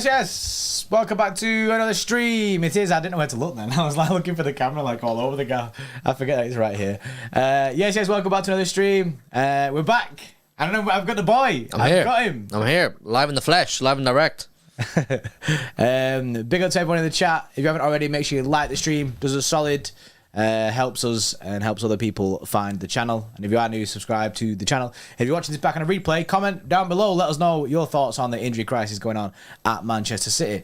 Yes. Welcome back to another stream. It is. I didn't know where to look then. I was like looking for the camera like all over the gaff. I forget that it's right here. Yes. Welcome back to another stream. We're back. I don't know. I've got the boy. I've got him. I'm here. Live in the flesh. Live and direct. Big up to everyone in the chat. If you haven't already, make sure you like the stream. Does us solid. Helps us and helps other people find the channel. And if you are new, subscribe to the channel. If you're watching this back on a replay, comment down below. Let us know your thoughts on the injury crisis going on at Manchester City.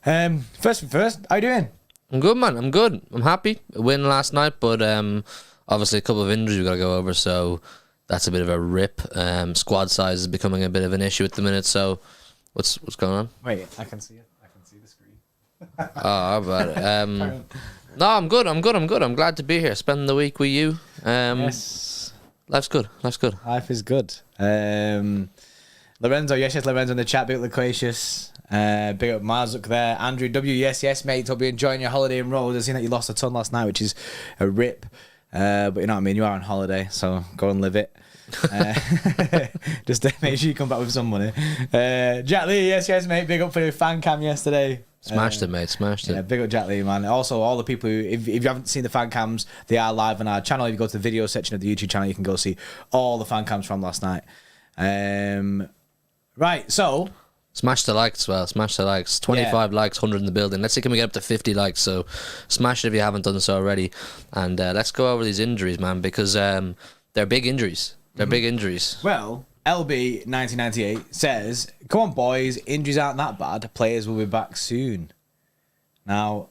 First, how you doing? I'm good, man. I'm good. I'm happy. A win last night, but obviously a couple of injuries we've got to go over, so that's a bit of a rip. Squad size is becoming a bit of an issue at the minute, so what's going on? Wait, I can see it. I can see the screen. How about it? No, I'm good. I'm glad to be here. Spending the week with you. Yes. Life's good. Life is good. Lorenzo, yes, Lorenzo in the chat. Big up Loquacious. Big up Marzuk there. Andrew W, yes, mate. Hope you're enjoying your holiday in Rhodes. I've seen that you lost a ton last night, which is a rip. But you know what I mean? You are on holiday, so go and live it. Just make sure you come back with some money. Jack Lee, yes, mate. Big up for your fan cam yesterday. Smashed it, mate. Smashed it. Yeah, big up Jack Lee, man. Also, all the people who, if you haven't seen the fan cams, they are live on our channel. If you go to the video section of the YouTube channel, you can go see all the fan cams from last night. Right, so smash the likes as well. Smash the likes. 25 likes, 100 in the building. Let's see, can we get up to 50 likes? So smash it if you haven't done so already. And let's go over these injuries, man, because they're big injuries. They're big injuries. Well, LB 1998 says, "Come on, boys, injuries aren't that bad. Players will be back soon." Now,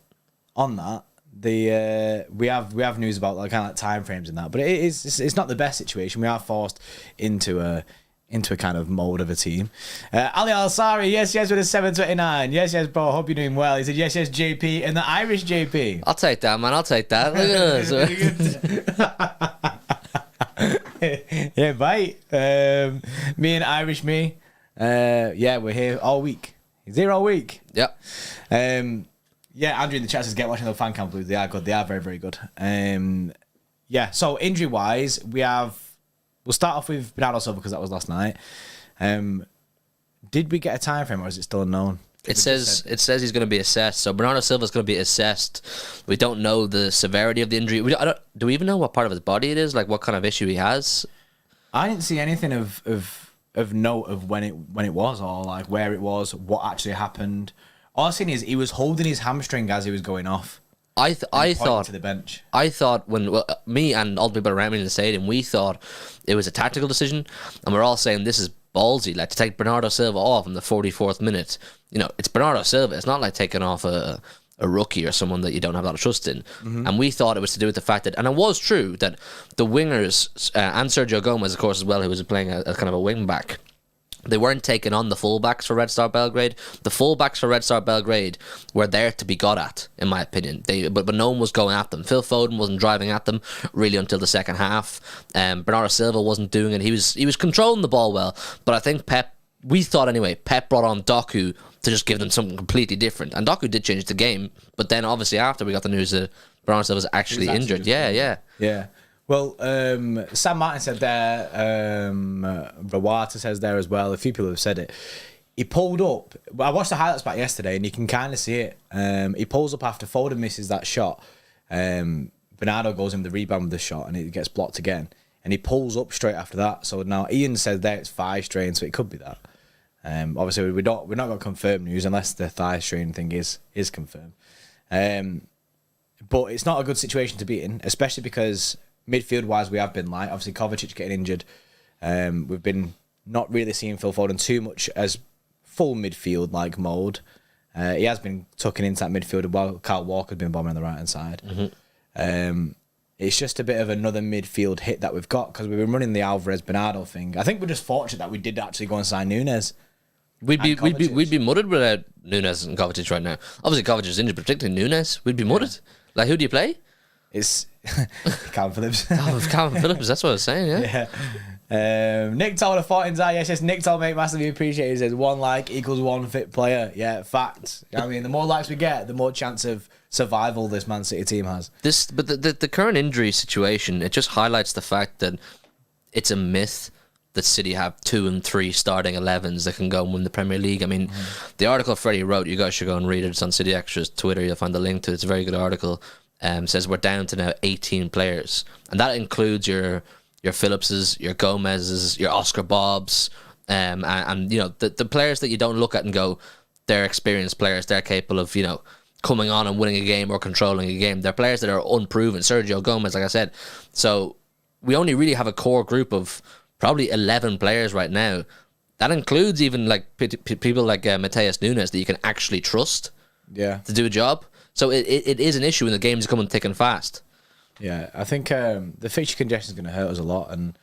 on that, we have news about like kind of like time frames and that, but it's not the best situation. We are forced into a kind of mode of a team. Ali Al-Sari, yes, with a 729. Yes, bro, hope you're doing well. He said, yes, JP, and the Irish JP. I'll take that, man. I'll take that. Look at this. Yeah, mate. Me and Irish me. We're here all week. He's here all week. Yep. Andrew in the chat says, get watching the fan cam blues. They are good. They are very, very good. So injury-wise, we'll start off with Bernardo Silva because that was last night. Did we get a time frame or is it still unknown? It says he's going to be assessed. So Bernardo Silva's going to be assessed. We don't know the severity of the injury. Do we even know what part of his body it is? Like what kind of issue he has? I didn't see anything of note of when it was or like where it was, what actually happened. All I've seen is he was holding his hamstring as he was going off. I thought to the bench. I thought me and all the people around me in the stadium, we thought it was a tactical decision, and we're all saying this is ballsy, like to take Bernardo Silva off in the 44th minute. You know, it's Bernardo Silva. It's not like taking off a rookie or someone that you don't have a lot of trust in. Mm-hmm. And we thought it was to do with the fact that, and it was true that the wingers and Sergio Gomez, of course, as well, who was playing a kind of a wing back. They weren't taking on the fullbacks for Red Star Belgrade. The fullbacks for Red Star Belgrade were there to be got at, in my opinion. But no one was going at them. Phil Foden wasn't driving at them really until the second half. Bernardo Silva wasn't doing it. He was controlling the ball well. But I think Pep brought on Doku to just give them something completely different. And Doku did change the game. But then obviously after we got the news that Bernardo Silva was actually injured. Yeah. Well, Sam Martin said there, Rawata says there as well, a few people have said it. He pulled up, I watched the highlights back yesterday and you can kind of see it. He pulls up after Foden misses that shot. Bernardo goes in the rebound with the shot and it gets blocked again. And he pulls up straight after that. So now Ian says there it's thigh strain, so it could be that. Obviously, we're not going to confirm news unless the thigh strain thing is confirmed. But it's not a good situation to be in, especially because midfield-wise, we have been light. Obviously, Kovacic getting injured. We've been not really seeing Phil Foden too much as full midfield-like mode. He has been tucking into that midfield while Kyle Walker's been bombing on the right-hand side. Mm-hmm. It's just a bit of another midfield hit that we've got because we've been running the Alvarez-Bernardo thing. I think we're just fortunate that we did actually go and sign Nunes. We'd be mudded without Nunes and Kovacic right now. Obviously, Kovacic is injured, particularly Nunes. We'd be mudded. Like, who do you play? It's Calvin Phillips. Calvin Phillips, that's what I was saying, yeah. Nick Toll, the 14's yes, Nick Toll, mate, massively appreciated. He says 1 like equals 1 fit player. Yeah, fact. I mean, the more likes we get, the more chance of survival this Man City team has. But the current injury situation, it just highlights the fact that it's a myth that City have 2 and 3 starting 11s that can go and win the Premier League. I mean, the article Freddie wrote, you guys should go and read it. It's on City Extra's Twitter. You'll find the link to it. It's a very good article. Says we're down to now 18 players, and that includes your Phillipses, your Gomez's, your Oscar Bobs, and you know the players that you don't look at and go, they're experienced players. They're capable of, you know, coming on and winning a game or controlling a game. They're players that are unproven. Sergio Gomez, like I said. So we only really have a core group of probably 11 players right now. That includes even like people like Mateus Nunes that you can actually trust to do a job. So it is an issue when the games are coming thick and fast. Yeah, I think the fixture congestion is going to hurt us a lot. And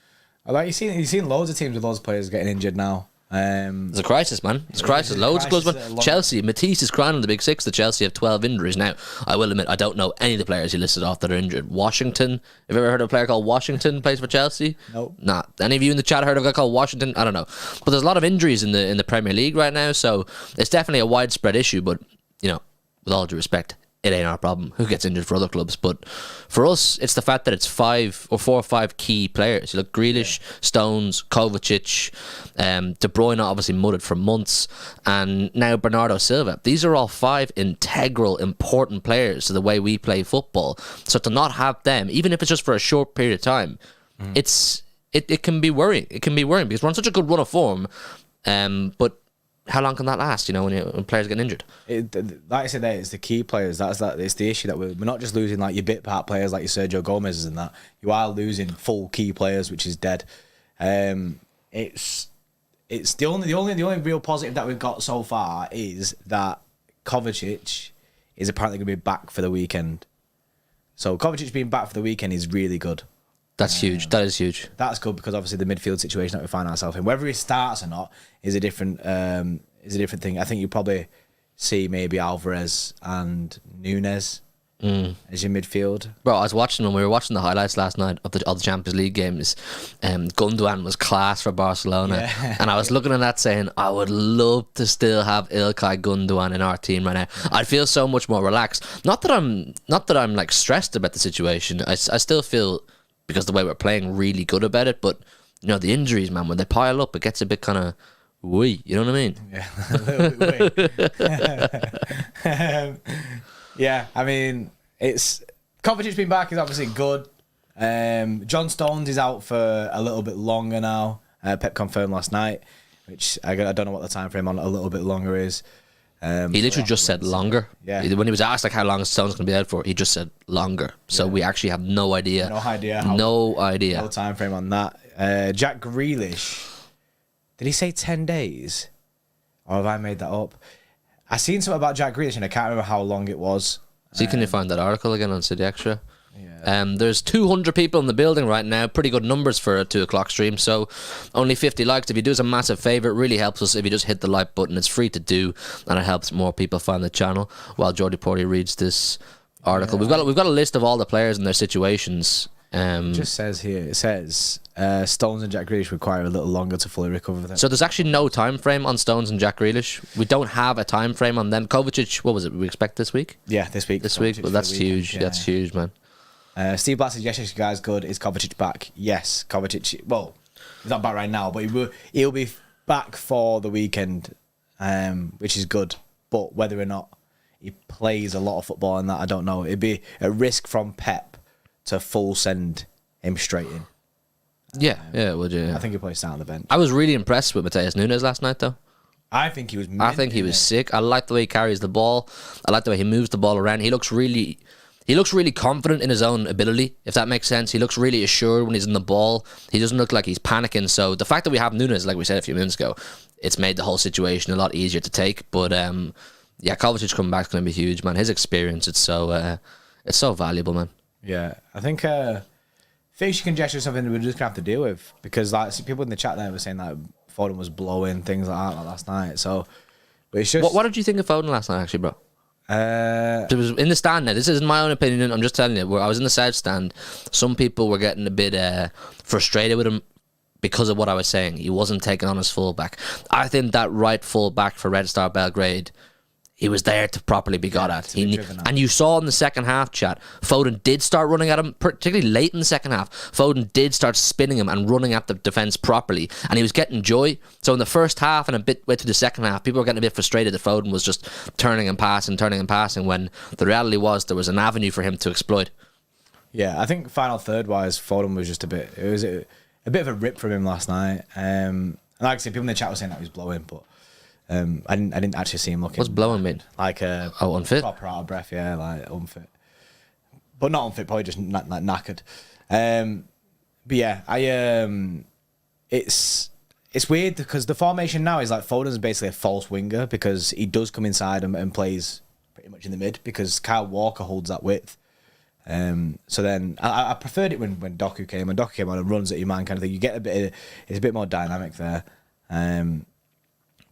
like you've seen loads of teams with loads of players getting injured now. There's a crisis, man. There's a crisis. Loads of clubs, man. Chelsea, Matisse is crying on the Big Six that Chelsea have 12 injuries. Now, I will admit, I don't know any of the players he listed off that are injured. Washington, have you ever heard of a player called Washington plays for Chelsea? No. Nah. Any of you in the chat heard of a guy called Washington? I don't know. But there's a lot of injuries in the Premier League right now, so it's definitely a widespread issue. But, you know, with all due respect, it ain't our problem who gets injured for other clubs. But for us, it's the fact that it's 4 or 5 key players. You look, Grealish, Stones, Kovacic, De Bruyne obviously mudded for months, and now Bernardo Silva. These are all 5 integral, important players to the way we play football. So to not have them, even if it's just for a short period of time, it can be worrying. It can be worrying because we're on such a good run of form, but how long can that last, you know, when players get injured? Like I said there, it's the key players. It's the issue that we're not just losing like your bit part players like your Sergio Gomez's and that. You are losing full key players, which is dead. It's the only real positive that we've got so far is that Kovacic is apparently going to be back for the weekend. So Kovacic being back for the weekend is really good. That's huge. That is huge. That's good because obviously the midfield situation that we find ourselves in, whether he starts or not, is a different thing. I think you probably see maybe Alvarez and Nunes as your midfield. Bro, I was watching when we were watching the highlights last night of the Champions League games. Gundogan was class for Barcelona, and I was looking at that saying, I would love to still have Ilkay Gundogan in our team right now. I'd feel so much more relaxed. Not that I'm like stressed about the situation. I still feel, because the way we're playing, really good about it. But, you know, the injuries, man, when they pile up, it gets a bit kind of wee. You know what I mean? Yeah, a little bit wee. Yeah, I mean, it's Kovacic being back is obviously good. John Stones is out for a little bit longer now. Pep confirmed last night, which I don't know what the time frame on a little bit longer is. He literally just said longer. Yeah. When he was asked like how long Stone's going to be out for, he just said longer. So we actually have no idea. No idea. No time frame on that. Jack Grealish. Did he say 10 days? Or have I made that up? I seen something about Jack Grealish and I can't remember how long it was. See, can you find that article again on City Extra? Yeah. There's 200 people in the building right now. Pretty good numbers for a 2 o'clock stream. So only 50 likes. If you do us a massive favour, it really helps us if you just hit the like button. It's free to do, and it helps more people find the channel. While Jordy Porty reads this article, we've got a list of all the players and their situations. It just says here. It says Stones and Jack Grealish require a little longer to fully recover them. So there's actually no time frame on Stones and Jack Grealish. We don't have a time frame on them. Kovacic, what was it? We expect this week? Yeah, this week. This week. Well, that's huge. Yeah. That's huge, man. Steve Blatt says, yes, guys, good. Is Kovacic back? Yes, Kovacic. Well, he's not back right now, but he'll be back for the weekend, which is good. But whether or not he plays a lot of football and that, I don't know. It'd be a risk from Pep to full send him straight in. Yeah, would you? Yeah. I think he plays down on the bench. I was really impressed with Mateus Nunes last night, though. I think he was. Sick. I like the way he carries the ball. I like the way he moves the ball around. He looks really confident in his own ability, if that makes sense. He looks really assured when he's in the ball. He doesn't look like he's panicking. So the fact that we have Nunes, like we said a few minutes ago, it's made the whole situation a lot easier to take. But yeah, Kovacic coming back is going to be huge, man. His experience, it's so valuable, man. Yeah, I think fixture congestion is something that we're just going to have to deal with, because like people in the chat there were saying that Foden was blowing, things like that like last night. So, but it's just... What did you think of Foden last night, actually, bro? It was in the stand now. This isn't my own opinion. I'm just telling you. Where I was in the south stand, some people were getting a bit frustrated with him because of what I was saying. He wasn't taking on his fullback. I think that right fullback for Red Star Belgrade, He was there to properly be got at. driven at. And you saw in the second half, chat, Foden did start running at him, particularly late in the second half. Foden did start spinning him and running at the defence properly, and he was getting joy. So in the first half and a bit way through the second half, people were getting a bit frustrated that Foden was just turning and passing, when the reality was there was an avenue for him to exploit. Yeah, I think final third wise, Foden was just it was a bit of a rip from him last night. And like I said, people in the chat were saying that he was blowing, but I didn't actually see him looking. What's blowing mean? Like unfit? Proper out of breath, yeah, like unfit. But not unfit, probably just like knackered. But yeah, it's weird because the formation now is like Foden's basically a false winger because he does come inside and plays pretty much in the mid because Kyle Walker holds that width. So then I preferred it when Doku came. When Doku came on and runs at your man kind of thing, you get it's a bit more dynamic there.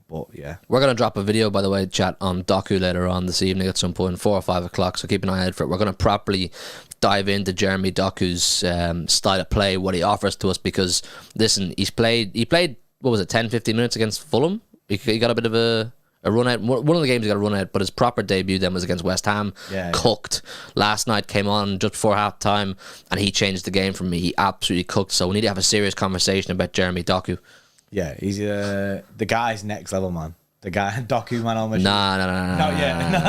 But yeah, we're going to drop a video, by the way, chat, on Doku later on this evening at some point, 4 or 5 o'clock, so keep an eye out for it. We're going to properly dive into Jeremy Doku's style of play, what he offers to us, because listen, he played what was it, 10-15 minutes against Fulham. He got a bit of a run out. One of the games he got a run out, but his proper debut then was against West Ham. Cooked. Last night came on just before half time and he changed the game for me. He absolutely cooked. So we need to have a serious conversation about Jeremy Doku. Yeah, he's the guy's next level, man. The guy, Doku, man, almost. No. Not yet. No.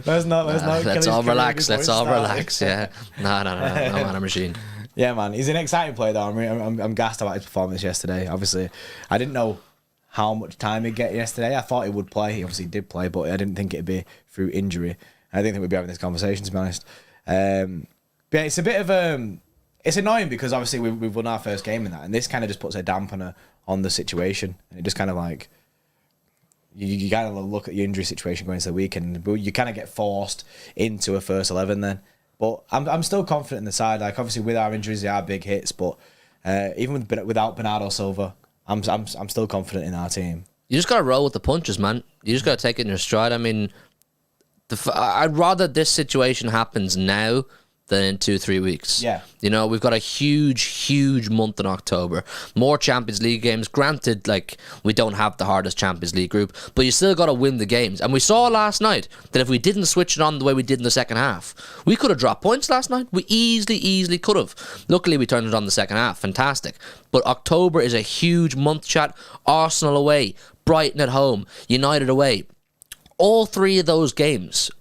Let's not. Let's all relax. Yeah. No, man, a machine. Yeah, man. He's an exciting player, though. I'm gassed about his performance yesterday. Obviously, I didn't know how much time he'd get yesterday. I thought he would play. He obviously did play, but I didn't think it'd be through injury. I didn't think we'd be having this conversation, to be honest. But yeah, it's a bit of it's annoying because obviously we've won our first game in that, and this kind of just puts a dampener on the situation, and it just kind of like you kind of look at your injury situation going into the weekend, but you kind of get forced into a first 11 then. But I'm still confident in the side. Like obviously with our injuries, they are big hits, but even without Bernardo Silva, I'm still confident in our team. You just got to roll with the punches, man. You just got to take it in your stride. I mean, I'd rather this situation happens now than in 2-3 weeks. Yeah. You know, we've got a huge month in October. More Champions League games. Granted, like, we don't have the hardest Champions League group, but you still got to win the games. And we saw last night that if we didn't switch it on the way we did in the second half, we could have dropped points last night. We easily could have. Luckily, we turned it on the second half. Fantastic. But October is a huge month, chat. Arsenal away, Brighton at home, United away. All 3 of those games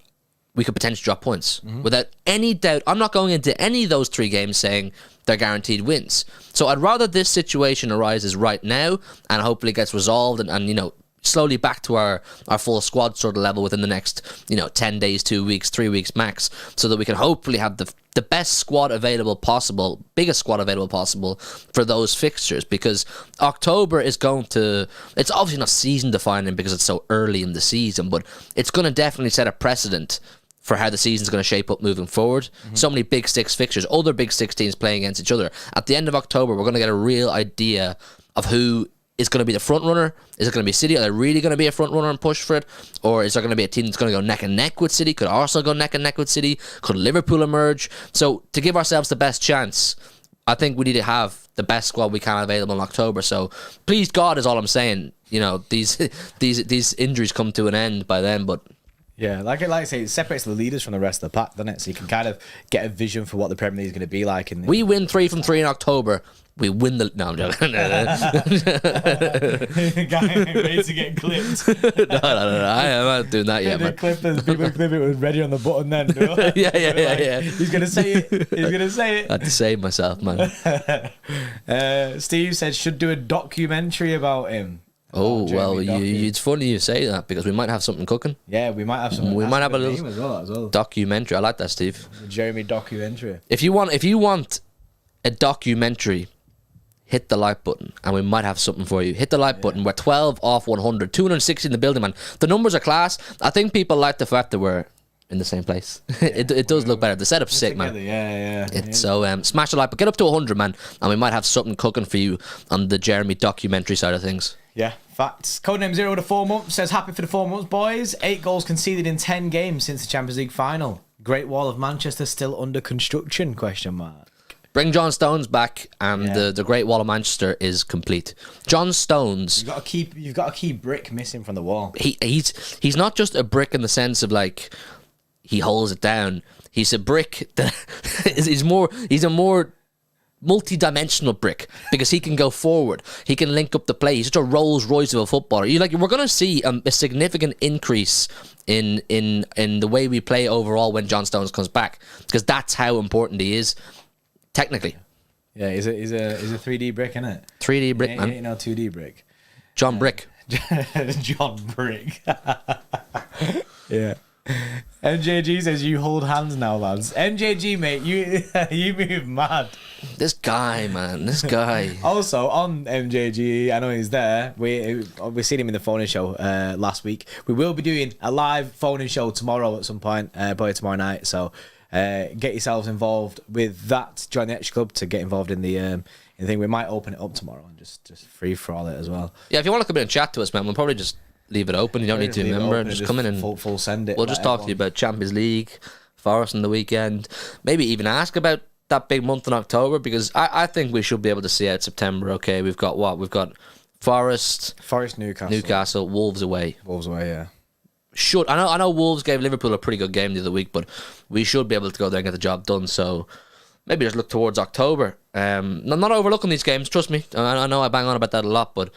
we could potentially drop points without any doubt. I'm not going into any of those 3 games saying they're guaranteed wins. So I'd rather this situation arises right now and hopefully gets resolved and you know, slowly back to our full squad sort of level within the next, you know, 10 days, 2 weeks, 3 weeks max, so that we can hopefully have the best squad available possible, biggest squad available possible for those fixtures, because October is going to, it's obviously not season defining because it's so early in the season, but it's going to definitely set a precedent for how the season's going to shape up moving forward. So many Big Six fixtures, other Big Six teams playing against each other. At the end of October, we're going to get a real idea of who is going to be the front runner. Is it going to be City? Are they really going to be a front runner and push for it? Or is there going to be a team that's going to go neck and neck with City? Could Arsenal go neck and neck with City? Could Liverpool emerge? So to give ourselves the best chance, I think we need to have the best squad we can available in October. So please God is all I'm saying. You know, these injuries come to an end by then, but yeah, like I say, it separates the leaders from the rest of the pack, doesn't it? So you can kind of get a vision for what the Premier League is going to be like. We win 3 from 3 in October. We win the... No, I'm joking. Guy ready to get clipped. No. I'm not doing that yet, man. People clip it was ready on the button then. Yeah. He's going to say it. I had to save myself, man. Steve said should do a documentary about him. Oh, well, it's funny you say that because we might have something cooking. Yeah, we might have some. We might have a little as well. Documentary. I like that, Steve. The Jeremy documentary. If you want a documentary, hit the like button and we might have something for you. Hit the like button. We're 12 off 100. 260 in the building, man. The numbers are class. I think people like the fact that we're in the same place. It does look better. The setup's sick, together, man. So smash the like, but get up to 100, man, and we might have something cooking for you on the Jeremy documentary side of things. Yeah, facts. Codename 0 to 4 months says happy for the 4 months, boys. 8 goals conceded in 10 games since the Champions League final. Great Wall of Manchester still under construction? ? Bring John Stones back, and the Great Wall of Manchester is complete. John Stones. You've got a key brick missing from the wall. He's not just a brick in the sense of like he holds it down. He's a brick that he's a more multi-dimensional brick because he can go forward. He can link up the play. He's such a Rolls Royce of a footballer. We're going to see a significant increase in the way we play overall when John Stones comes back, because that's how important he is technically. Yeah, he's a 3D brick, isn't it? 3D brick, man. Ain't no 2D brick. John Brick. John Brick. Yeah. MJG says you hold hands now, lads. MJG, mate, you move mad. This guy, man, this guy. Also on MJG, I know he's there. We seen him in the phone-in show last week. We will be doing a live phone-in show tomorrow at some point, probably tomorrow night. So get yourselves involved with that. Join the Xtra Club to get involved in the thing. We might open it up tomorrow and just free for all it as well. Yeah, if you want to come in and chat to us, man, we'll probably just leave it open. You don't need to remember. Just come in and full send it. We'll just talk to you about Champions League, Forest on the weekend. Maybe even ask about that big month in October, because I think we should be able to see out September. Okay, we've got what? We've got Forest, Newcastle, Wolves away. Yeah. I know Wolves gave Liverpool a pretty good game the other week, but we should be able to go there and get the job done. So maybe just look towards October. I'm not overlooking these games, trust me. I know I bang on about that a lot, but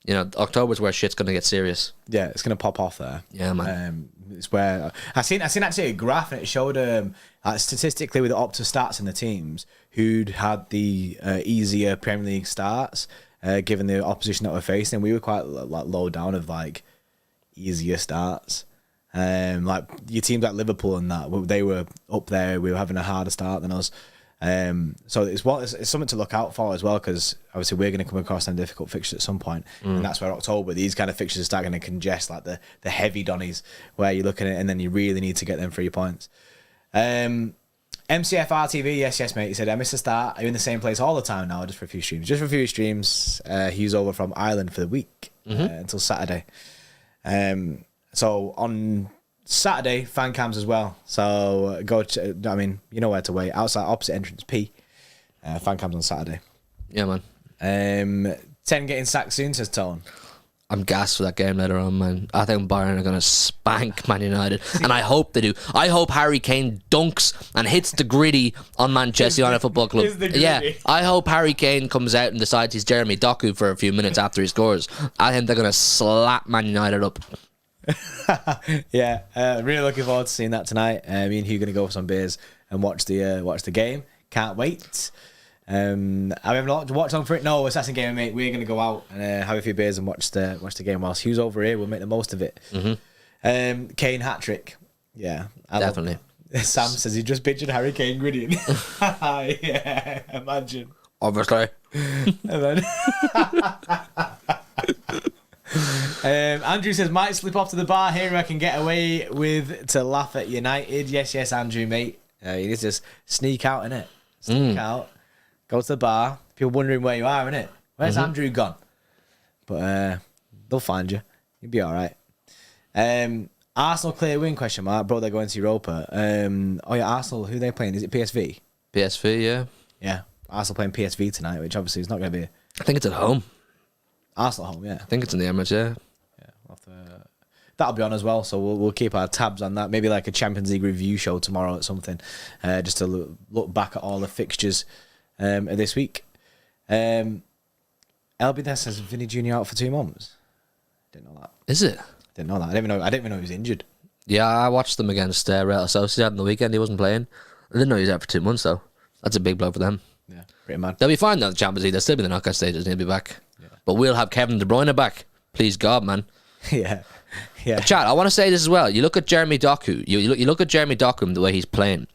October's where shit's gonna get serious. Yeah, it's gonna pop off there. Yeah, man. It's where I seen actually a graph, and it showed statistically with the Opta stats in the teams who'd had the easier Premier League starts, given the opposition that we're facing. We were quite low down of like easier starts. Like your teams like Liverpool and that, they were up there. We were having a harder start than us. So it's something to look out for as well, because obviously we're going to come across some difficult fixtures at some point, and that's where October, these kind of fixtures start going to congest, like the heavy donnies where you're looking at it and then you really need to get them 3 points. MCFR TV, yes mate, he said I missed the start. Are you in the same place all the time now, just for a few streams? He's over from Ireland for the week until Saturday. So on Saturday, fan cams as well. So you know where to wait. Outside, opposite entrance P. Fan cams on Saturday. Yeah, man. 10 getting sacked soon, says Tone. I'm gassed for that game later on, man. I think Bayern are going to spank Man United, and I hope they do. I hope Harry Kane dunks and hits the gritty on Manchester United Football Club. Yeah, I hope Harry Kane comes out and decides he's Jeremy Doku for a few minutes after he scores. I think they're going to slap Man United up. Yeah, really looking forward to seeing that tonight. Me and Hugh going to go for some beers and watch the game. Can't wait. I haven't watched on for it. No, it's Assassin Game, mate. We're going to go out and have a few beers and watch the game whilst Hugh's over here. We'll make the most of it. Kane hat trick. Yeah, definitely. Sam says he just pictured Harry Kane grinning. Yeah, imagine. Obviously. And then Andrew says might slip off to the bar here I can get away with to laugh at United. Yes Andrew, mate. You need to just sneak out, innit? Sneak out, go to the bar. People wondering where you are, innit? Where's Andrew gone? But they'll find you. You'll be alright. Arsenal clear win, question mark. Bro, they're going to Europa. Arsenal, who are they playing? Is it PSV? PSV, yeah. Yeah, Arsenal playing PSV tonight, which obviously is not going to be... I think it's at home. Arsenal home, yeah. I think it's in the Emirates, yeah. That'll be on as well, so we'll keep our tabs on that. Maybe like a Champions League review show tomorrow or something, just to look back at all the fixtures of this week. LB there says Vinny Jr. out for 2 months. Didn't know that. Is it? Didn't know that. I didn't even know he was injured. Yeah, I watched them against Real Sociedad on the weekend. He wasn't playing. I didn't know he was out for 2 months though. That's a big blow for them. Yeah, pretty mad. They'll be fine though. The Champions League. They'll still be in the knockout stages. He'll be back. Yeah. But we'll have Kevin De Bruyne back. Please God, man. Yeah. Chat, I want to say this as well. You look at Jeremy Doku. You look at Jeremy Doku and the way he's playing,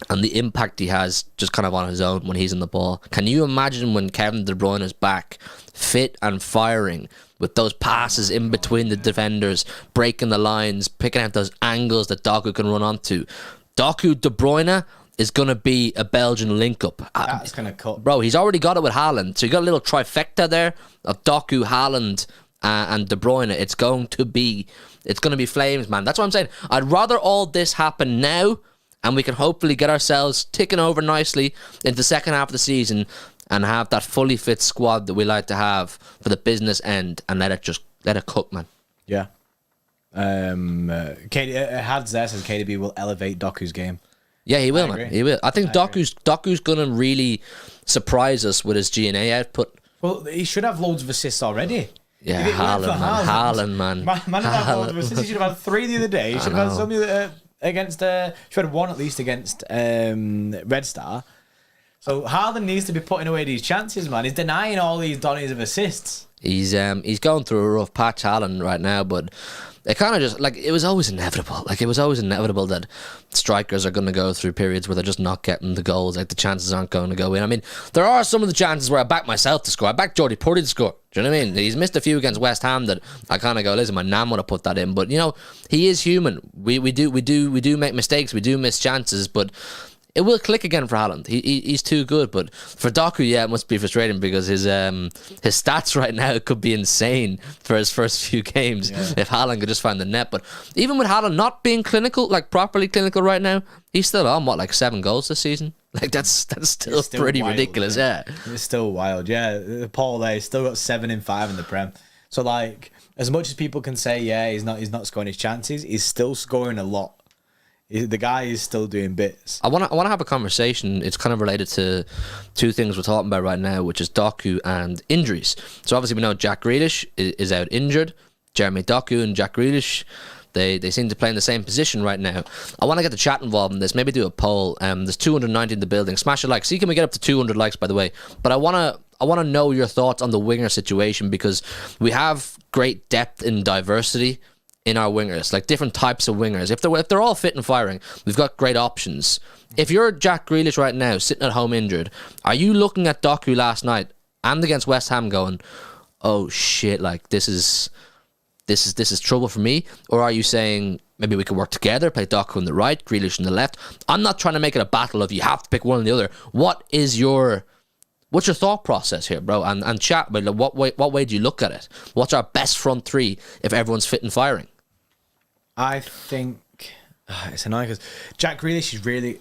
and the impact he has just kind of on his own when he's in the ball. Can you imagine when Kevin De Bruyne is back, fit and firing, with those passes in between the defenders, breaking the lines, picking out those angles that Doku can run onto? Doku, De Bruyne is going to be a Belgian link-up. That's going to cut. Bro, he's already got it with Haaland. So you got a little trifecta there of Doku, Haaland, and De Bruyne. It's going to be flames, man. That's what I'm saying. I'd rather all this happen now and we can hopefully get ourselves ticking over nicely into the second half of the season and have that fully fit squad that we like to have for the business end, and let it cook, man. Yeah. Hads there says KDB will elevate Doku's game. Yeah, he will, man. He will. I think Doku's gonna really surprise us with his G&A output. Well, he should have loads of assists already. Yeah, Haaland, man. Man had loads of assists. He should have had 3 the other day. He should have had some against. Should have had 1 at least against Red Star. So Haaland needs to be putting away these chances, man. He's denying all these Donnies of assists. He's going through a rough patch, Haaland, right now, but it kind of just, like, it was always inevitable. Like, it was always inevitable that strikers are going to go through periods where they're just not getting the goals. Like, the chances aren't going to go in. I mean, there are some of the chances where I back myself to score. I backed Jordy Purdy to score. Do you know what I mean? He's missed a few against West Ham that I kind of go, listen, my nan would have put that in. But, you know, he is human. We do make mistakes. We do miss chances, but it will click again for Haaland. He's too good. But for Doku, yeah, it must be frustrating because his stats right now could be insane for his first few games if Haaland could just find the net. But even with Haaland not being clinical, like properly clinical right now, he's still on, what, like 7 goals this season? Like, that's still pretty wild, ridiculous, yeah. It's still wild, yeah. Paul there, he's still got 7 in 5 in the Prem. So, like, as much as people can say, yeah, he's not scoring his chances, he's still scoring a lot. The guy is still doing bits. I want to have a conversation. It's kind of related to 2 things we're talking about right now, which is Doku and injuries. So obviously we know Jack Grealish is out injured. Jeremy Doku and Jack Grealish, they seem to play in the same position right now. I want to get the chat involved in this. Maybe do a poll. There's 290 in the building. Smash a like. See, can we get up to 200 likes, by the way? But I want to know your thoughts on the winger situation, because we have great depth and diversity in our wingers, like different types of wingers. If they're all fit and firing, we've got great options. If you're Jack Grealish right now, sitting at home injured, are you looking at Doku last night and against West Ham going, oh shit, like this is trouble for me? Or are you saying maybe we could work together, play Doku on the right, Grealish on the left? I'm not trying to make it a battle of you have to pick one or the other. What's your thought process here, bro? And chat about what way do you look at it? What's our best front 3 if everyone's fit and firing? I think it's annoying because Jack Grealish is really.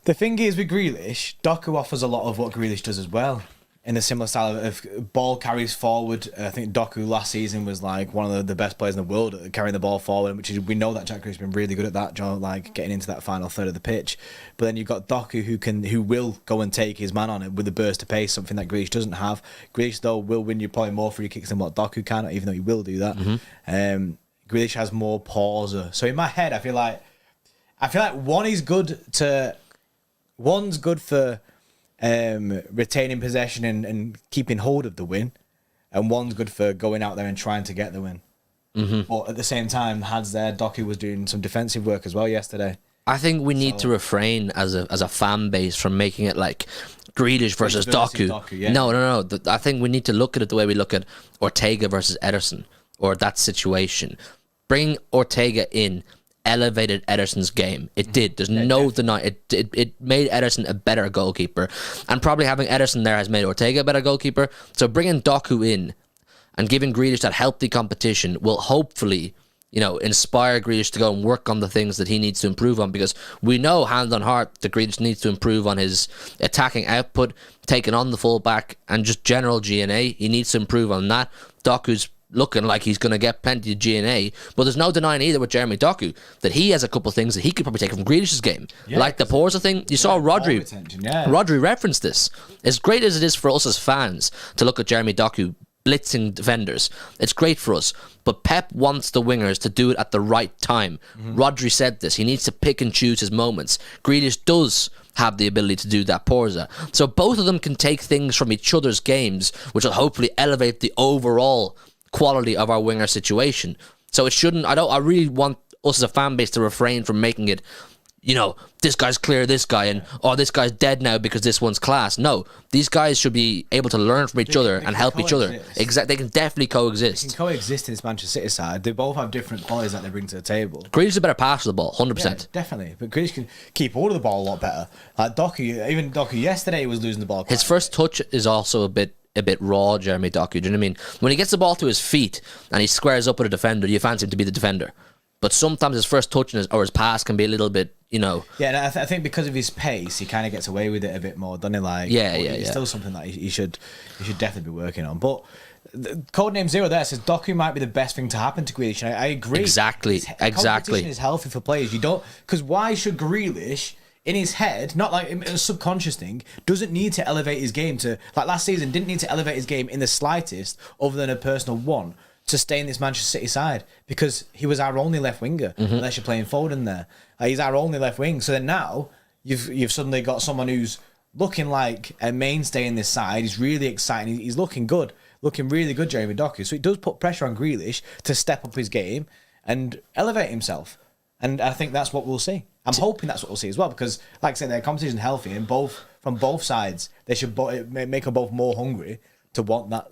The thing is with Grealish, Doku offers a lot of what Grealish does as well, in a similar style of ball carries forward. I think Doku last season was like one of the best players in the world at carrying the ball forward, which is, we know that Jack Grealish has been really good at that, like getting into that final third of the pitch. But then you've got Doku who will go and take his man on it with a burst of pace, something that Grealish doesn't have. Grealish though will win you probably more free kicks than what Doku can, even though he will do that. Grealish has more pauser. So in my head, I feel like one's good for retaining possession and keeping hold of the win, and one's good for going out there and trying to get the win. But at the same time, Doku was doing some defensive work as well yesterday. I think we need to refrain as a fan base from making it like Grealish versus Doku. Yeah. No. I think we need to look at it the way we look at Ortega versus Ederson, or that situation. Bring Ortega in, elevated Ederson's game. It did. There's no denying it. It made Ederson a better goalkeeper, and probably having Ederson there has made Ortega a better goalkeeper. So bringing Doku in and giving Grealish that healthy competition will hopefully, inspire Grealish to go and work on the things that he needs to improve on, because we know hand on heart that Grealish needs to improve on his attacking output, taking on the fullback, and just general G&A. He needs to improve on that. Doku's looking like he's going to get plenty of G&A, but there's no denying either with Jeremy Doku that he has a couple of things that he could probably take from Grealish's game, like the Porza thing. You saw Rodri. Rodri referenced this. As great as it is for us as fans to look at Jeremy Doku blitzing defenders, it's great for us, but Pep wants the wingers to do it at the right time. Rodri said this. He needs to pick and choose his moments. Grealish does have the ability to do that, Porza. So both of them can take things from each other's games, which will hopefully elevate the overall quality of our winger situation. So it shouldn't. I really want us as a fan base to refrain from making it, this guy's clear this guy, and this guy's dead now because this one's class. No, these guys should be able to learn from each other and help each other. Exactly, they can definitely coexist. They can coexist in this Manchester City side. They both have different qualities that they bring to the table. Grealish is a better passer of the ball, 100%. Yeah, definitely, but Grealish can keep hold of the ball a lot better. Like Doku yesterday was losing the ball. His first touch is also a bit raw, Jeremy Doku. Do you know what I mean? When he gets the ball to his feet and he squares up with a defender, you fancy him to be the defender. but sometimes his first touch or his pass can be a little bit, you know. Yeah, and I think because of his pace, he kind of gets away with it a bit more, doesn't he? Like, it's still something that he should definitely be working on. But Codename Zero there says Doku might be the best thing to happen to Grealish. And I agree. Exactly. Competition is healthy for players. You don't, because why should Grealish, in his head, not like a subconscious thing, doesn't need to elevate his game to, like last season, didn't need to elevate his game in the slightest, other than a personal one, to stay in this Manchester City side, because he was our only left winger, unless you're playing Foden there. He's our only left wing. So then now you've suddenly got someone who's looking like a mainstay in this side. He's really exciting. He's looking good, looking really good, Jeremy Doku. So it does put pressure on Grealish to step up his game and elevate himself. And I think that's what we'll see. I'm hoping that's what we'll see as well, because, like I said, their competition healthy, and from both sides, they should make them both more hungry to want that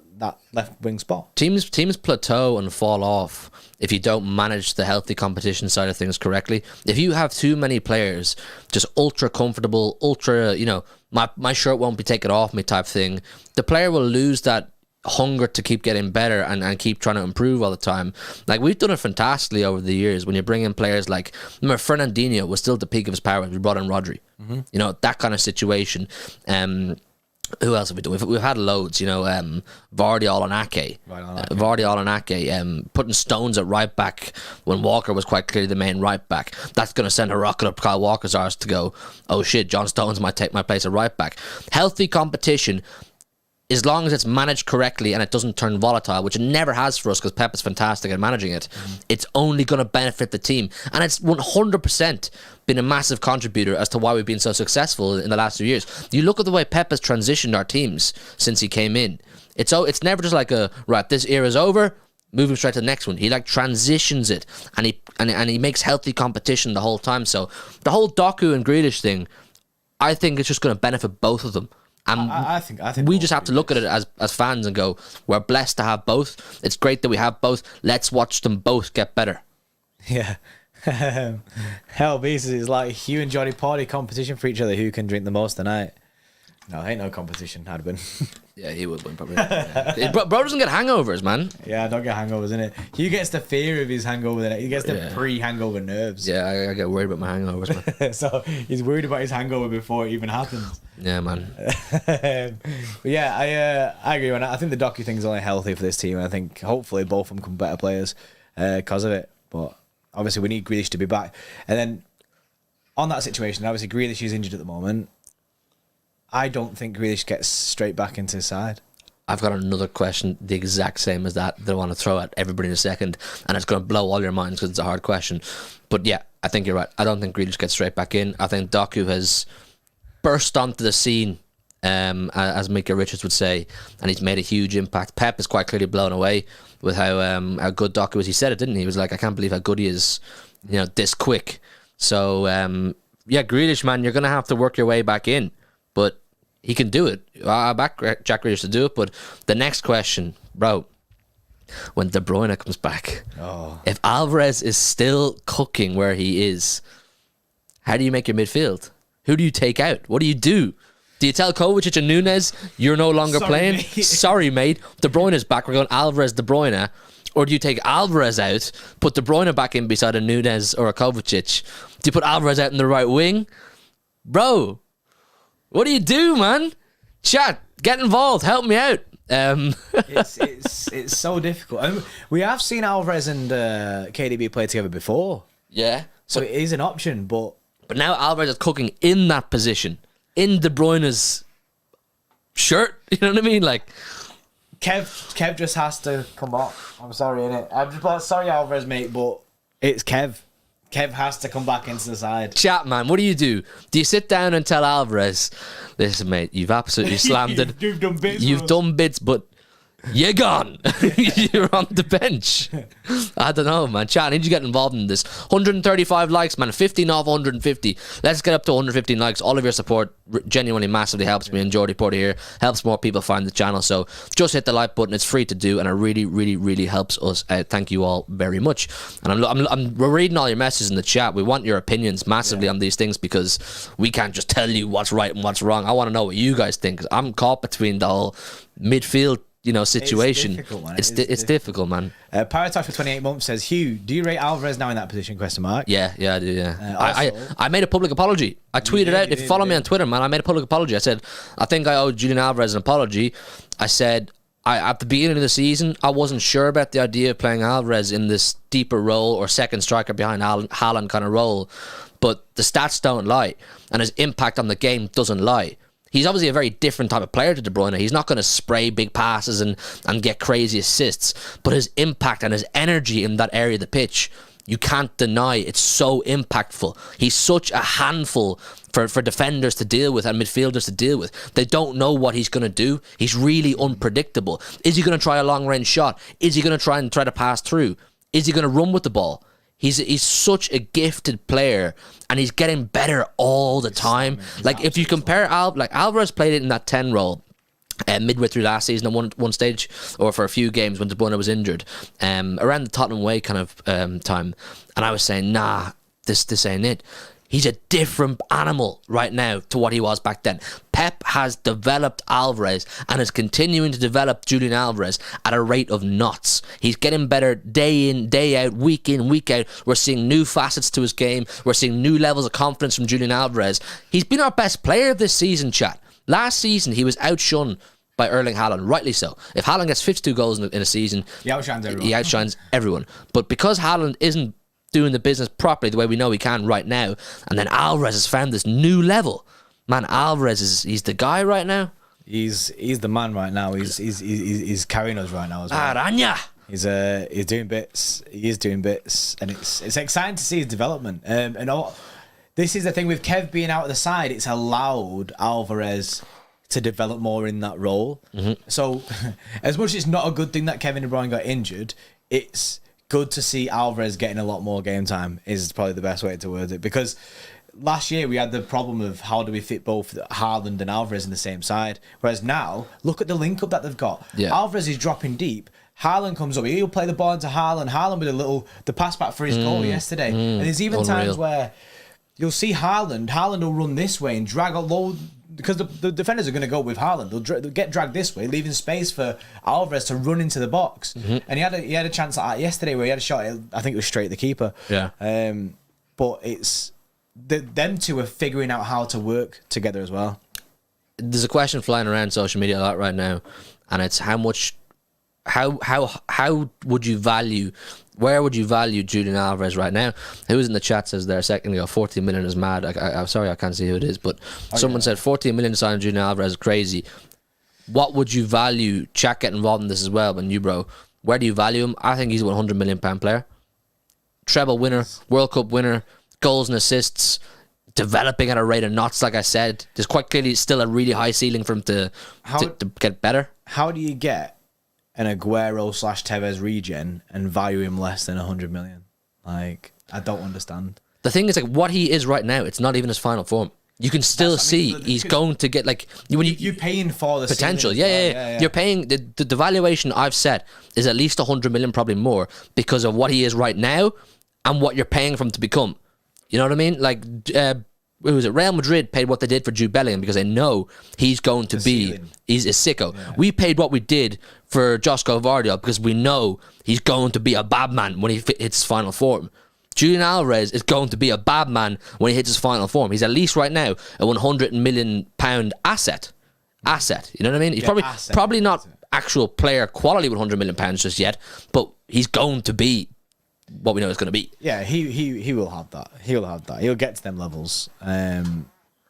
left wing spot. Teams plateau and fall off if you don't manage the healthy competition side of things correctly. If you have too many players just ultra comfortable, ultra, you know, my shirt won't be taken off me type thing, the player will lose that hunger to keep getting better and keep trying to improve all the time. Like, we've done it fantastically over the years when you bring in players like, remember, Fernandinho was still at the peak of his power. We brought in Rodri. You know, that kind of situation. Who else have we done? We've had loads, you know, Vardy and Ake, putting Stones at right back when Walker was quite clearly the main right back. That's going to send a rocket up Kyle Walker's arse to go, oh shit, John Stones might take my place at right back. Healthy competition, as long as it's managed correctly and it doesn't turn volatile, which it never has for us because Pep is fantastic at managing it, it's only going to benefit the team. And it's 100% been a massive contributor as to why we've been so successful in the last few years. You look at the way Pep has transitioned our teams since he came in. It's never just like right, this era's over, moving straight to the next one. He like transitions it, and he makes healthy competition the whole time. So the whole Doku and Grealish thing, I think it's just going to benefit both of them. And I think we just have to look at it as fans and go, we're blessed to have both. It's great that we have both. Let's watch them both get better. Yeah. Hell, Beast is like Hugh and Johnny Party competition for each other. Who can drink the most tonight? No, ain't no competition. I'd win. Yeah, he would win probably. Bro doesn't get hangovers, man. Yeah, I don't get hangovers, innit? Hugh gets the fear of his hangover. He gets the pre-hangover nerves. Yeah, I get worried about my hangovers, man. So he's worried about his hangover before it even happens. Yeah, man. But yeah, I agree. And I think the Doku thing is only healthy for this team. I think hopefully both of them become better players because of it. But obviously we need Grealish to be back. And then on that situation, obviously Grealish is injured at the moment. I don't think Grealish gets straight back into his side. I've got another question, the exact same as that I want to throw at everybody in a second, and it's going to blow all your minds because it's a hard question. But yeah, I think you're right. I don't think Grealish gets straight back in. I think Doku has burst onto the scene, as Mika Richards would say, and he's made a huge impact. Pep is quite clearly blown away with how good Doku is. He said it, didn't he? He was like, I can't believe how good he is, you know, this quick. So yeah, Grealish, man, you're going to have to work your way back in, but he can do it. I back Jack Grealish to do it. But the next question, bro, when De Bruyne comes back, if Alvarez is still cooking where he is, how do you make your midfield? Who do you take out? What do you do? Do you tell Kovacic and Nunes, you're no longer playing? Mate. Sorry, mate. De Bruyne is back. We're going Alvarez, De Bruyne. Or do you take Alvarez out, put De Bruyne back in beside a Nunes or a Kovacic? Do you put Alvarez out in the right wing? Bro, what do you do, man? Chat, get involved, help me out. It's so difficult. I mean, we have seen Alvarez and KDB play together before. Yeah. So it is an option, but now Alvarez is cooking in that position, in De Bruyne's shirt. You know what I mean? Like, Kev just has to come off. I'm sorry, innit? I'm just sorry, Alvarez, mate, but it's Kev. Kev has to come back into the side. Chat, man, what do? Do you sit down and tell Alvarez, listen, mate, you've absolutely slammed it. You've done bits, but you're gone. You're on the bench. I don't know, man. Chat, I need you to get involved in this. 135 likes, man. 15 off 150. Let's get up to 115 likes. All of your support genuinely massively helps me and Jordy Porter here. Helps more people find the channel. So just hit the like button. It's free to do, and it really, really, really helps us out. Thank you all very much. And we're reading all your messages in the chat. We want your opinions massively on these things because we can't just tell you what's right and what's wrong. I want to know what you guys think. 'Cause I'm caught between the whole midfield situation. It's difficult, man. It's difficult, man. Paratosh for 28 months says, Hugh, do you rate Alvarez now in that position? Question mark. Yeah, I do. Yeah, Also, I made a public apology. I tweeted out. If you follow me on Twitter, man, I made a public apology. I said I think I owe Julian Alvarez an apology. I said at the beginning of the season, I wasn't sure about the idea of playing Alvarez in this deeper role or second striker behind Haaland kind of role, but the stats don't lie, and his impact on the game doesn't lie. He's obviously a very different type of player to De Bruyne. He's not going to spray big passes and get crazy assists, but his impact and his energy in that area of the pitch, you can't deny it's so impactful. He's such a handful for defenders to deal with and midfielders to deal with. They don't know what he's going to do. He's really unpredictable. Is he going to try a long-range shot? Is he going to try to pass through? Is he going to run with the ball? He's such a gifted player, and he's getting better all the time. Like, if you compare Alvarez played it in that 10 role midway through last season at one stage, or for a few games when De Bruyne was injured, around the Tottenham way kind of time, and I was saying, nah, this ain't it. He's a different animal right now to what he was back then. Pep has developed Alvarez and is continuing to develop Julian Alvarez at a rate of knots. He's getting better day in, day out, week in, week out. We're seeing new facets to his game. We're seeing new levels of confidence from Julian Alvarez. He's been our best player this season, chat. Last season, he was outshone by Erling Haaland, rightly so. If Haaland gets 52 goals in a season, he outshines everyone. But because Haaland isn't doing the business properly the way we know he can right now, and then Alvarez has found this new level. Man, Alvarez he's the guy right now. He's the man right now. He's carrying us right now as well. Aranya. He's doing bits. He is doing bits, and it's exciting to see his development. This is the thing with Kev being out of the side. It's allowed Alvarez to develop more in that role. Mm-hmm. So, as much as it's not a good thing that Kevin De Bruyne got injured, it's good to see Alvarez getting a lot more game time. Is probably the best way to word it, because last year we had the problem of how do we fit both Haaland and Alvarez in the same side, whereas now look at the link up that they've got. Alvarez is dropping deep, Haaland comes up, he'll play the ball into Haaland with the pass back for his goal yesterday, and there's even times where you'll see Haaland will run this way and drag a low, because the defenders are going to go with Haaland. They'll get dragged this way, leaving space for Alvarez to run into the box. Mm-hmm. And he had a chance like that yesterday where he had a shot. I think it was straight at the keeper. Yeah. But it's them two are figuring out how to work together as well. There's a question flying around social media a lot right now, and it's how would you value? Where would you value Julian Alvarez right now? Who was in the chat says there a second ago, 14 million is mad. I'm sorry, I can't see who it is, but someone said 14 million to sign Julian Alvarez is crazy. What would you value? Chat get involved in this as well, but you, bro, where do you value him? I think he's a 100 million pound player. Treble winner, World Cup winner, goals and assists, developing at a rate of knots, like I said. There's quite clearly still a really high ceiling for him to get better. How do you get an Aguero/Tevez regen and value him less than 100 million? Like, I don't understand. The thing is, like, what he is right now, it's not even his final form. You can still see he's going to get, like, you're paying for the potential. Yeah. You're paying the valuation I've set is at least 100 million, probably more, because of what he is right now and what you're paying for him to become. You know what I mean? Like, who was it? Real Madrid paid what they did for Jude Bellingham because they know he's going to he's a sicko. Yeah. We paid what we did for Josko Vardiol because we know he's going to be a bad man when he hits his final form. Julian Alvarez is going to be a bad man when he hits his final form. He's at least right now a 100 million pound asset. You know what I mean? He's probably not actual player quality 100 million pounds just yet, but he's going to be what we know it's going to be. Yeah, he will have that. He'll get to them levels,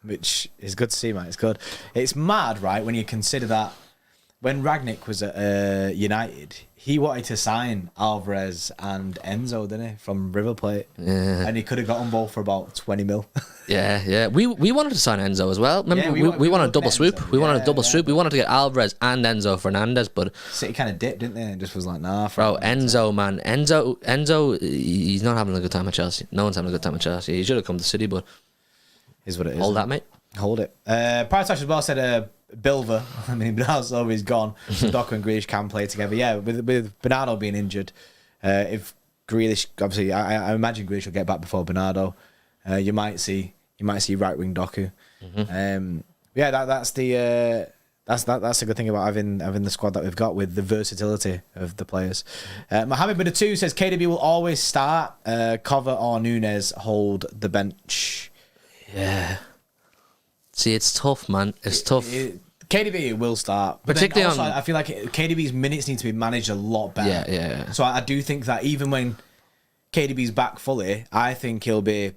which is good to see, man. It's good. It's mad, right, when you consider that when Ragnick was at United, he wanted to sign Alvarez and Enzo, didn't he, from River Plate? Yeah. And he could have got them both for about 20 mil. Yeah. We wanted to sign Enzo as well. Remember, we wanted a double swoop. Enzo. We wanted a double swoop. We wanted to get Alvarez and Enzo Fernandez, but City kind of dipped, didn't they? And just was like, nah. Bro, Enzo, man. Enzo, he's not having a good time at Chelsea. No one's having a good time at Chelsea. He should have come to City, but is what it is. Hold that, mate. Hold it. Paratosh as well said Bilva. I mean, Bernardo is gone. So Doku and Grealish can play together. Yeah, with Bernardo being injured, if Grealish, obviously, I imagine Grealish will get back before Bernardo. You might see right wing Doku. Mm-hmm. That's That's a good thing about having the squad that we've got with the versatility of the players. Mohammed Buddha 2 says KDB will always start. Cover or Nunes hold the bench. Yeah. See, it's tough, man. It's tough. KDB will start. But particularly also, I feel like KDB's minutes need to be managed a lot better. Yeah. So I do think that even when KDB's back fully, I think he'll be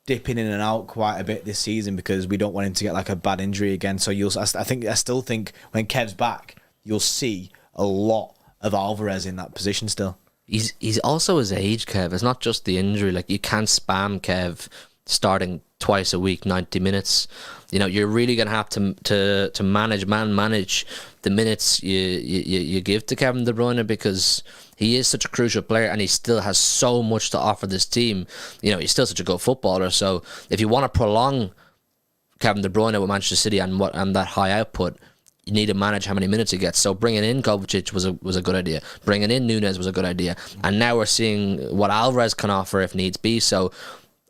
dipping in and out quite a bit this season because we don't want him to get like a bad injury again. So I still think when Kev's back, you'll see a lot of Alvarez in that position still. He's also his age, Kev. It's not just the injury. Like, you can't spam Kev starting twice a week, 90 minutes. You know, you're really going to have to manage the minutes you give to Kevin De Bruyne, because he is such a crucial player and he still has so much to offer this team. You know, he's still such a good footballer. So if you want to prolong Kevin De Bruyne with Manchester City and that high output, you need to manage how many minutes he gets. So bringing in Kovacic was a good idea. Bringing in Nunes was a good idea. And now we're seeing what Alvarez can offer if needs be. So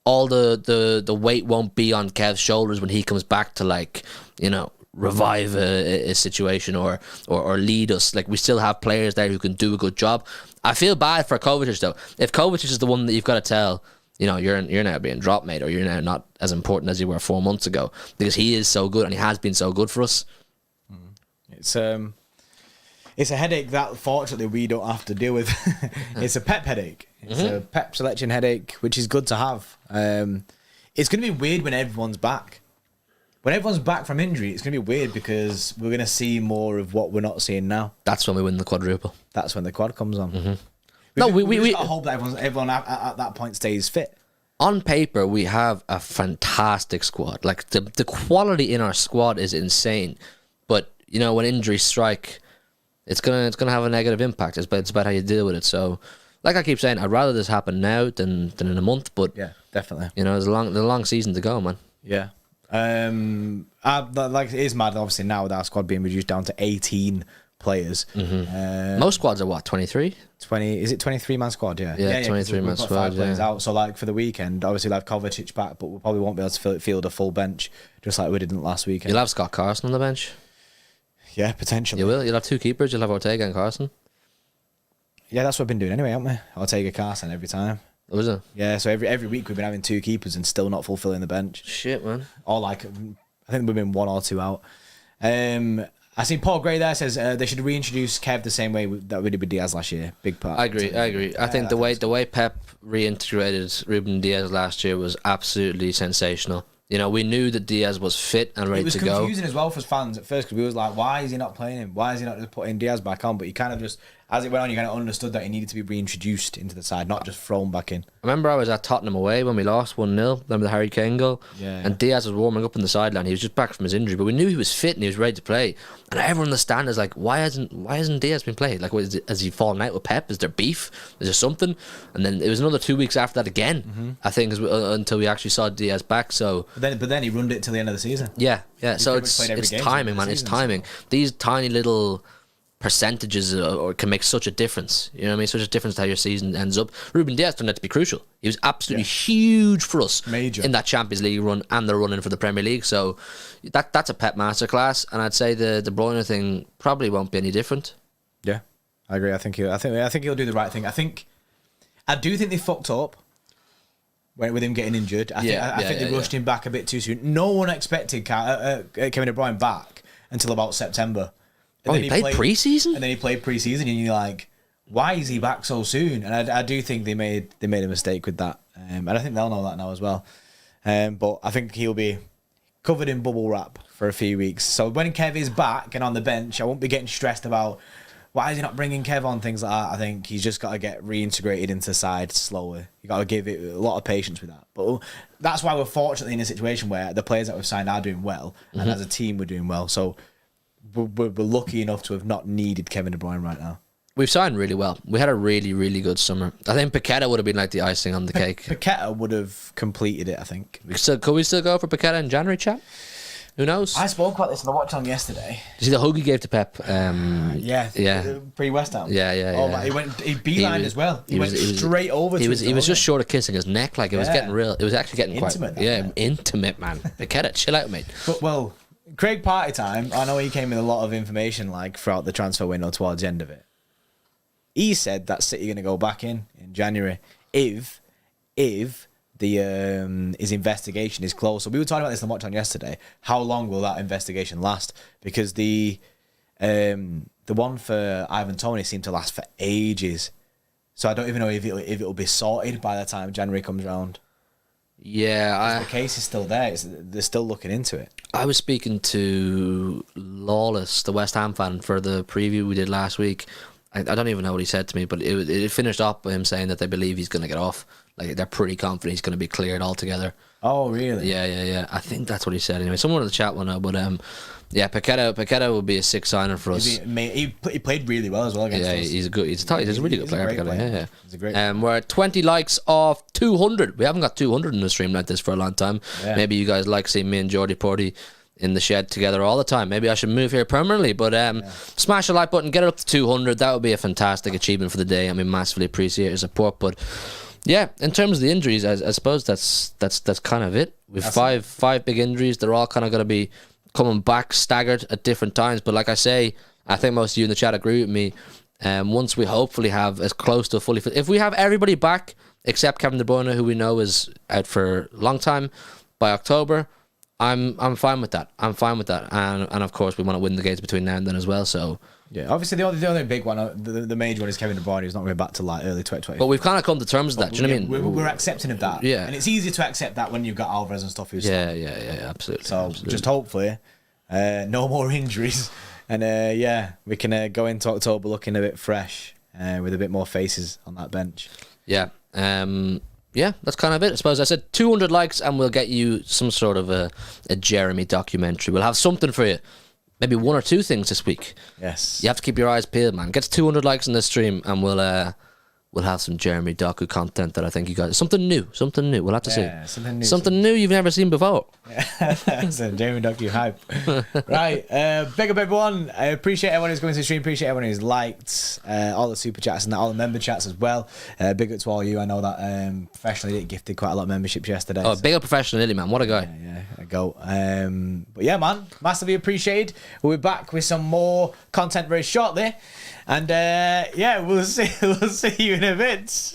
all the weight won't be on Kev's shoulders when he comes back to, like, you know, revive a situation or lead us. Like, we still have players there who can do a good job. I feel bad for Kovacic though. If Kovacic is the one that you've got to tell, you know, you're now being dropped, mate, or you're now not as important as you were 4 months ago, because he is so good and he has been so good for us. It's a headache that fortunately we don't have to deal with. It's a Pep headache. It's a Pep selection headache, which is good to have. It's going to be weird when everyone's back. When everyone's back from injury, it's going to be weird because we're going to see more of what we're not seeing now. That's when we win the quadruple. That's when the quad comes on. We I hope that everyone at that point stays fit. On paper, we have a fantastic squad. Like, the quality in our squad is insane. But, you know, when injuries strike, it's gonna have a negative impact. It's about how you deal with it. So, like I keep saying, I'd rather this happen now than in a month. But yeah, definitely. You know, there's a long season to go, man. Yeah. Like, it is mad. Obviously, now with our squad being reduced down to 18 players. Most squads are what, 23? 20? Is it 23-man squad? Yeah. 23-man squad. Players out. So, like, for the weekend, obviously, we'll have Kovacic back, but we probably won't be able to field a full bench, just like we didn't last weekend. You'll have Scott Carson on the bench. Yeah, potentially. You will. You'll have two keepers. You'll have Ortega and Carson. Yeah, that's what we've been doing anyway, haven't we? Ortega, Carson every time. Oh, is it? Yeah, so every week we've been having two keepers and still not fulfilling the bench. Shit, man. Or, like, I think we've been 1 or 2 out. I see Paul Gray there says they should reintroduce Kev the same way that we did with Diaz last year. Big part. I agree. I think the way Pep reintegrated Ruben Diaz last year was absolutely sensational. You know, we knew that Diaz was fit and ready to go. It was confusing as well for fans at first, because we was like, why is he not playing him? Why is he not just putting Diaz back on? But you kind of just, as it went on, you kind of understood that he needed to be reintroduced into the side, not just thrown back in. I remember I was at Tottenham away when we lost 1-0. Remember the Harry Kane goal? Yeah. And Diaz was warming up on the sideline. He was just back from his injury, but we knew he was fit and he was ready to play. And everyone in the stand is like, why hasn't Diaz been played? Like, has he fallen out with Pep? Is there beef? Is there something? And then it was another 2 weeks after that again, I think, until we actually saw Diaz back. So, but then he runned it till the end of the season. Yeah. So it's timing, man. It's timing. These tiny little percentages or can make such a difference. You know what I mean? Such a difference to how your season ends up. Ruben Diaz turned out to be crucial. He was absolutely huge for us. Major. In that Champions League run and the run-in for the Premier League. So that's a Pep masterclass, and I'd say the De Bruyne thing probably won't be any different. Yeah, I agree. I think he'll do the right thing. I do think they fucked up with him getting injured. I think they rushed him back a bit too soon. No one expected Kevin De Bruyne back until about September. And he played pre-season? And then he played pre-season, and you're like, why is he back so soon? And I do think they made a mistake with that. And I think they'll know that now as well. But I think he'll be covered in bubble wrap for a few weeks. So when Kev is back and on the bench, I won't be getting stressed about why is he not bringing Kev on, things like that. I think he's just got to get reintegrated into the side slowly. You got to give it a lot of patience with that. But that's why we're fortunately in a situation where the players that we've signed are doing well, and as a team we're doing well. So we're lucky enough to have not needed Kevin De Bruyne right now. We've signed really well. We had a really, really good summer. I think Paqueta would have been like the icing on the cake. Paqueta would have completed it, I think. Could we still go for Paqueta in January, chap? Who knows? I spoke about this in the watch on yesterday. Did you see the hug he gave to Pep? Pre-West Ham. Yeah. He beelined as well. He went straight over to him. He was just short of kissing his neck. Like, it was getting real. It was actually getting intimate. Intimate, man. Paqueta, chill out, mate. But, well, Craig Party Time, I know he came with a lot of information like throughout the transfer window towards the end of it. He said that City are going to go back in January if the his investigation is closed. So we were talking about this on Watch On yesterday. How long will that investigation last? Because the one for Ivan Toney seemed to last for ages. So I don't even know if it'll be sorted by the time January comes around. Yeah, the case is still there. They're still looking into it. I was speaking to Lawless, the West Ham fan, for the preview we did last week. I don't even know what he said to me, but it finished up by him saying that they believe he's going to get off. Like, they're pretty confident he's going to be cleared altogether. Oh, really? Yeah. I think that's what he said. Anyway, someone in the chat will know, but yeah, Paqueta will be a sick signer for us. He played really well as well against us. He's a really good player. Yeah. He's a great we're at 20 likes off 200. We haven't got 200 in a stream like this for a long time. Yeah. Maybe you guys like seeing me and Jordy Porty in the shed together all the time. Maybe I should move here permanently, but smash the like button, get it up to 200. That would be a fantastic achievement for the day. I mean, massively appreciate your support. But yeah, in terms of the injuries, I suppose that's kind of it. We've five big injuries. They're all kind of going to be coming back staggered at different times. But like I say, I think most of you in the chat agree with me. Once we hopefully have as close to a fully fit, if we have everybody back except Kevin De Bruyne, who we know is out for a long time, by October, I'm fine with that. And of course we want to win the games between now and then as well. So yeah, obviously the only big one, the major one is Kevin De Bruyne, who's not going back to like early 2020. But we've kind of come to terms with that. Do you know what I mean? We're accepting of that. Yeah, and it's easier to accept that when you've got Alvarez and stuff. Absolutely. So just hopefully, no more injuries, and we can go into October looking a bit fresh, with a bit more faces on that bench. Yeah. Yeah, that's kind of it. I suppose I said 200 likes and we'll get you some sort of a Jeremy documentary. We'll have something for you. Maybe one or two things this week. Yes. You have to keep your eyes peeled, man. Get to 200 likes in this stream and we'll have some Jeremy Doku content that I think you guys... Something new. We'll have to see. Something new you've never seen before. So Jeremy Doku hype. Right. Big up everyone. I appreciate everyone who's going to the stream. Appreciate everyone who's liked all the super chats and all the member chats as well. Big up to all you. I know that Professionally gifted quite a lot of memberships yesterday. Oh, so. Big up Professionally, man. What a guy. Yeah, a goat. But yeah, man. Massively appreciated. We'll be back with some more content very shortly. And we'll see you in a bit.